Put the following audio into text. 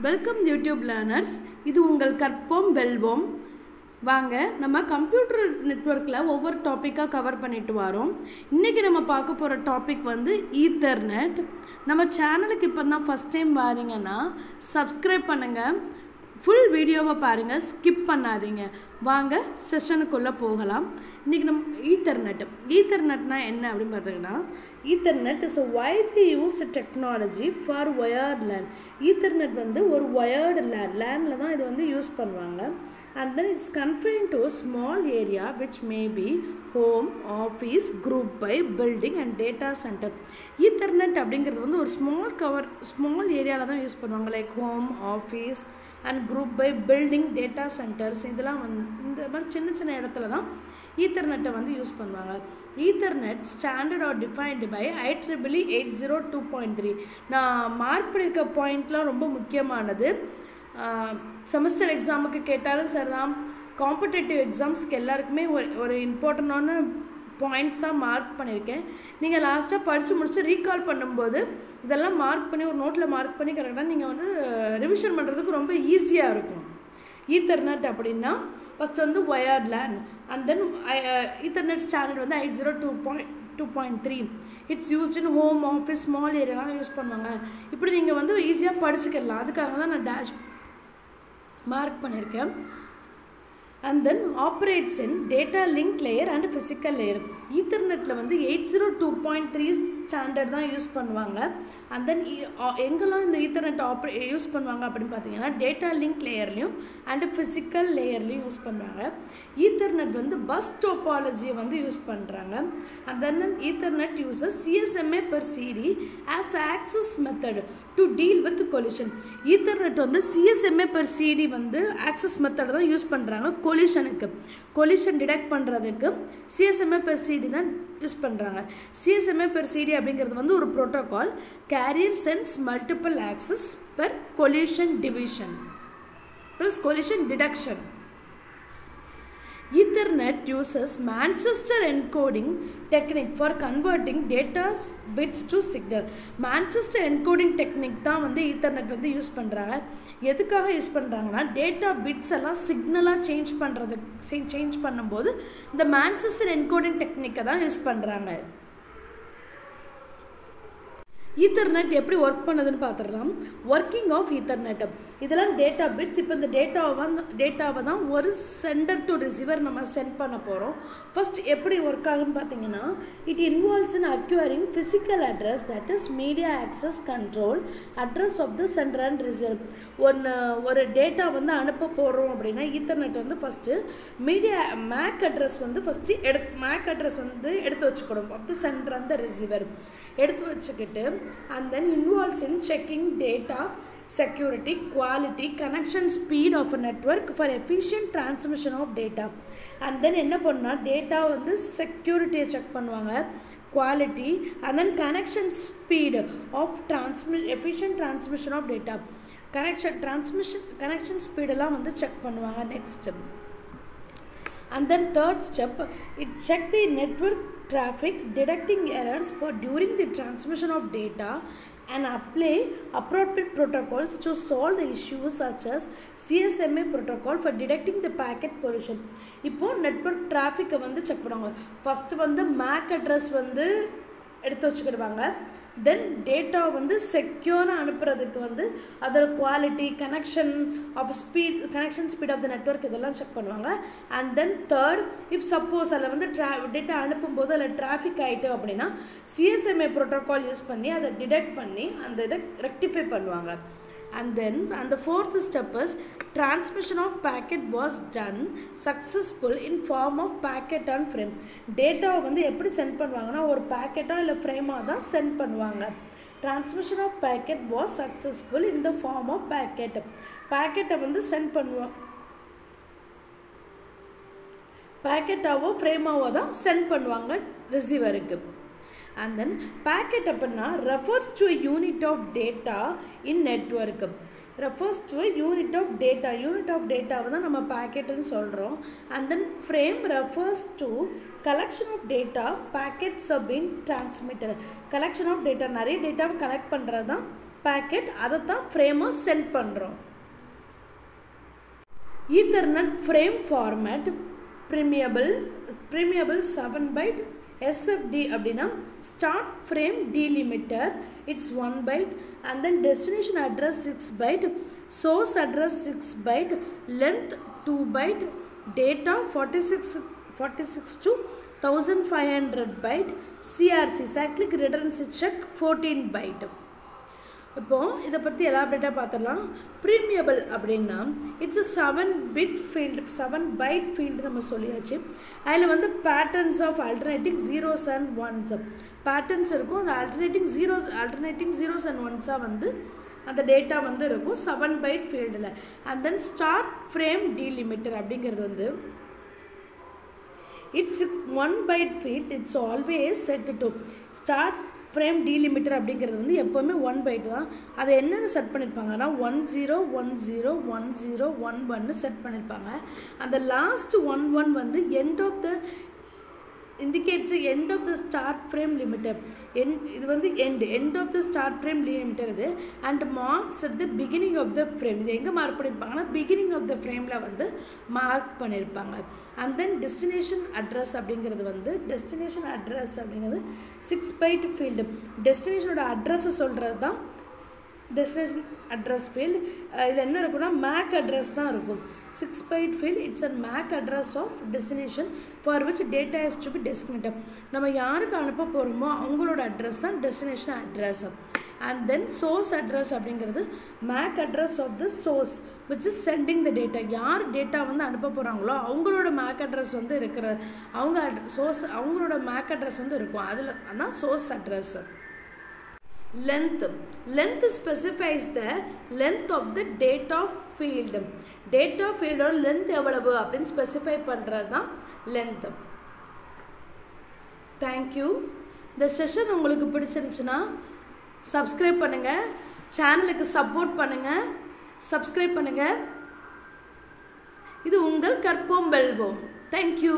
Welcome YouTube learners. இது உங்கள் கற்போம் வெல்வோம். வாங்க நம்ம கம்ப்யூட்டர் நெட்வொர்க்கில் ஒவ்வொரு டாப்பிக்காக கவர் பண்ணிட்டு வரோம். இன்றைக்கி நம்ம பார்க்க போகிற டாபிக் வந்து ஈத்தர்நெட். நம்ம சேனலுக்கு இப்போ தான் ஃபஸ்ட் டைம் வாரீங்கன்னா சப்ஸ்கிரைப் பண்ணுங்கள், ஃபுல் வீடியோவை பாருங்கள், ஸ்கிப் பண்ணாதீங்க. வாங்க செஷனுக்குள்ளே போகலாம். இன்றைக்கி நம்ம ஈத்தர்நெட்னா என்ன அப்படின்னு பார்த்தீங்கன்னா, ethernet is a widely used technology for wired LAN. Ethernet வந்து ஒரு wired LANல தான் இது வந்து யூஸ் பண்ணுவாங்க. And then it's confined to a small area which may be home, office, group by building and data center. Ethernet அப்படிங்கிறது வந்து ஒரு small ஏரியாவில் தான் யூஸ் பண்ணுவாங்க. Like home, office and group by building, data centers, இதெல்லாம் வந்து இந்த மாதிரி சின்ன சின்ன இடத்துல தான் ஈத்தர்நெட்டை வந்து யூஸ் பண்ணுவாங்க. Ethernet standard are defined by IEEE 802.3. நான் மார்க் பண்ணியிருக்க பாயிண்ட்லாம் ரொம்ப முக்கியமானது. செமஸ்டர் எக்ஸாமுக்கு கேட்டாலும் சரிதான், காம்படேட்டிவ் எக்ஸாம்ஸ்க்கு எல்லாருக்குமே ஒரு இம்பார்ட்டண்டான பாயிண்ட்ஸ் தான் மார்க் பண்ணியிருக்கேன். நீங்கள் லாஸ்ட்டாக படித்து முடிச்சு ரீகால் பண்ணும்போது இதெல்லாம் மார்க் பண்ணி ஒரு நோட்டில் மார்க் பண்ணி கரெக்டாக நீங்கள் வந்து ரிவிஷன் பண்ணுறதுக்கு ரொம்ப ஈஸியாக இருக்கும். ஈத்தர்நெட் அப்படின்னா ஃபஸ்ட் வந்து wired LAN, and then Ethernet standard வந்து 802.3. It's used in home, office, small ஏரியாலாம் யூஸ் பண்ணுவாங்க. இப்படி நீங்கள் வந்து ஈஸியாக படிச்சுக்கலாம். அதுக்காக தான் நான் டேஷ் மார்க் பண்ணியிருக்கேன். And then operates in data link layer and physical layer. ஈத்தர்நெட்டில் வந்து 802.3 ஸ்டாண்டர்ட் தான் யூஸ் பண்ணுவாங்க. அண்ட் தென் எங்கெல்லாம் இந்த ஈத்தர்நெட் யூஸ் பண்ணுவாங்க அப்படின்னு பார்த்தீங்கன்னா, டேட்டா லிங்க் லேயர்லையும் அண்டு ஃபிசிக்கல் லேயர்லையும் யூஸ் பண்ணுறாங்க. ஈத்தர்நெட் வந்து பஸ் டோபாலஜியை வந்து யூஸ் பண்ணுறாங்க. And then Ethernet uses CSMA per CD as access method to deal with collision. Ethernet வந்து CSMA per CD வந்து ஆக்சஸ் மெத்தட் தான் யூஸ் பண்ணுறாங்க. கொலிஷன் டிடெக்ட் பண்ணுறதுக்கு CSMA per CD தான் யூஸ் பண்ணுறாங்க. CSMA per CD அப்படிங்கிறது வந்து ஒரு protocol. Carrier sense multiple access per collision division plus collision detection. Ethernet uses Manchester encoding technique for converting data bits to signal. Manchester encoding technique தான் வந்து Ethernet வந்து use பண்ணுறாங்க. எதுக்காக use பண்ணுறாங்கன்னா, data bits எல்லாம் சிக்னலாக சேஞ்ச் பண்ணும்போது இந்த Manchester encoding டெக்னிக்கை தான் யூஸ் பண்ணுறாங்க. ஈத்தர்நெட் எப்படி ஒர்க் பண்ணுதுன்னு பார்த்துடலாம். ஒர்க்கிங் ஆஃப் ஈத்தர்நெட், இதெல்லாம் டேட்டா பிட்ஸ். இப்போ இந்த டேட்டாவை தான் ஒரு சென்டர் டு ரிசீவர் நம்ம சென்ட் பண்ண போகிறோம். ஃபர்ஸ்ட் எப்படி ஒர்க் ஆகுன்னு பார்த்தீங்கன்னா, it involves in acquiring physical address, that is media access control address of the sender and receiver. ஒரு டேட்டா வந்து அனுப்ப போகிறோம் அப்படின்னா ஈத்தர்நெட் வந்து ஃபஸ்ட்டு மேக் அட்ரஸ் வந்து மேக் அட்ரஸ் வந்து எடுத்து வச்சுக்கணும். அப்போ சென்டர் அந்த ரிசீவர் எடுத்து வச்சுக்கிட்டு, and then involves in checking data security, quality, connection speed of a network for efficient transmission of data. And then என்ன பண்ணா டேட்டா வந்து செக்யூரிட்டியை செக் பண்ணுவாங்க, quality, and then connection speed of efficient transmission of data. connection speed எல்லாம் வந்து check பண்ணுவாங்க. Next, and then third step, it check the network traffic, detecting errors during the transmission of data and apply appropriate protocols to solve the issues such as CSMA protocol for detecting the packet collision. இப்போ network டிராஃபிக்கை வந்து check பண்ணுவாங்க. First வந்து MAC address வந்து எடுத்து வச்சுக்கிடுவாங்க. தென் data வந்து செக்யூராக அனுப்புறதுக்கு வந்து அதோட quality, connection speed of the network இதெல்லாம் செக் பண்ணுவாங்க. And then third, if suppose அதில் வந்து டேட்டா அனுப்பும்போது அதில் டிராஃபிக் ஆகிட்டு அப்படின்னா CSMA ப்ரோட்டோகால் யூஸ் பண்ணி அதை டிடெக்ட் பண்ணி அந்த இதை ரெக்டிஃபை பண்ணுவாங்க. And then the fourth step is transmission of packet was done successful in form of packet and frame. Data வந்து எப்படி சென்ட் பண்ணுவாங்கன்னா, ஒரு பேக்கெட்டா இல்லை ஃப்ரேமாக தான் சென்ட் பண்ணுவாங்க. Transmission of packet was successful in the form of packet. பேக்கெட்டை வந்து send பண்ணுவோம், பேக்கெட்டாவோ ஃப்ரேமாவோ தான் சென்ட் பண்ணுவாங்க ரிசீவருக்கு. And then packet அப்படின்னா refers to a unit of data in network. refers to a unit of data. Unit of data தான் நம்ம packetன்னு சொல்கிறோம். And then frame refers to collection of data packets are being transmitted. collection of data, நிறைய டேட்டாவை collect பண்ணுறது தான் packet, அதை தான் ஃப்ரேமாக send பண்ணுறோம். Ethernet frame format permeable 7 byte SFD அப்படின்னா start frame delimiter, it's 1 byte, and then destination address 6 byte, source address 6 byte, length 2 byte, data 46 to 1500 byte, CRC cyclic redundancy check 14 byte. இப்போ இதை பற்றி எலாபரேட்டாக பார்த்துடலாம். ப்ரீமியபிள் அப்படின்னா it's a 7 byte field நம்ம சொல்லியாச்சு. அதில் வந்து patterns of alternating zeros and ones patterns இருக்கும். அந்த ஆல்டர்னேட்டிங் ஜீரோஸ் அண்ட் ஒன்ஸாக வந்து அந்த டேட்டா வந்து இருக்கும் 7 byte ஃபீல்டில். And then start frame delimiter அப்படிங்கிறது வந்து it's 1 byte field, it's always set to start frame delimiter அப்படிங்கிறது வந்து எப்போவுமே 1 byte தான். அதை என்னென்னு செட் பண்ணியிருப்பாங்கன்னா 10101011 செட் பண்ணியிருப்பாங்க. அந்த லாஸ்ட் 11 வந்து indicates the end of the start frame limiter. இது வந்து end of the start frame limiter இது, and marks at the beginning of the frame. இது எங்கே மார்க் பண்ணியிருப்பாங்கன்னா beginning of the frameல வந்து மார்க் பண்ணியிருப்பாங்க. and then destination address அப்படிங்கிறது வந்து 6 byte field. டெஸ்டினேஷனோட அட்ரஸை சொல்கிறது தான் டெஸ்டினேஷன் அட்ரஸ் ஃபீல்டு. இது என்ன இருக்குன்னா மேக் அட்ரஸ் தான் இருக்கும். 6 byte field, it's and MAC address of destination for which data is to be destinated. நம்ம யாருக்கு அனுப்ப போகிறோமோ அவங்களோட அட்ரஸ் தான் destination address. And then source address அப்படிங்கிறது MAC address of the source which is sending the data. யார் data வந்து அனுப்ப போகிறாங்களோ அவங்களோட மேக் அட்ரஸ் வந்து இருக்கிற அவங்களோட மேக் அட்ரஸ் வந்து இருக்கும். அதில் அதான் source address. length specifies the length of the data field. data field ஓட length எவ்வளவு அப்படின்னு ஸ்பெசிஃபை பண்ணுறது தான் length. தேங்க்யூ. இந்த செஷன் உங்களுக்கு பிடிச்சிருந்துச்சுன்னா சப்ஸ்கிரைப் பண்ணுங்கள், சேனலுக்கு சப்போர்ட் பண்ணுங்கள், சப்ஸ்கிரைப் பண்ணுங்கள். இது உங்கள் கற்போம் வெல்வோம். தேங்க்யூ.